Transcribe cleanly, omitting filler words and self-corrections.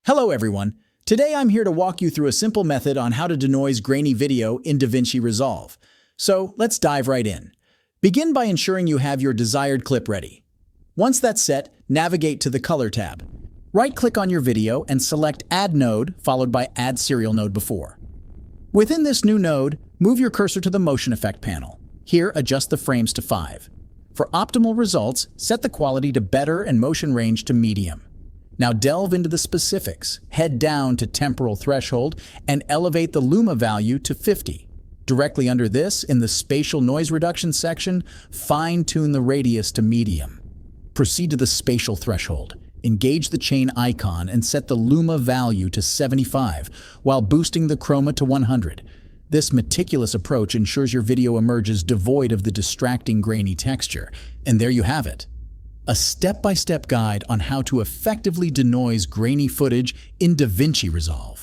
Hello everyone. Today I'm here to walk you through a simple method on how to denoise grainy video in DaVinci Resolve. So let's dive right in. Begin by ensuring you have your desired clip ready. Once that's set, navigate to the Color tab. Right-click on your video and select Add Node, followed by Add Serial Node before. Within this new node, move your cursor to the Motion Effect panel. Here, adjust the frames to 5. For optimal results, set the quality to Better and motion range to Medium. Now delve into the specifics, head down to Temporal Threshold, and elevate the Luma value to 50. Directly under this, in the Spatial Noise Reduction section, fine-tune the radius to Medium. Proceed to the Spatial Threshold. Engage the chain icon and set the Luma value to 75, while boosting the Chroma to 100. This meticulous approach ensures your video emerges devoid of the distracting grainy texture. And there you have it. A step-by-step guide on how to effectively denoise grainy footage in DaVinci Resolve.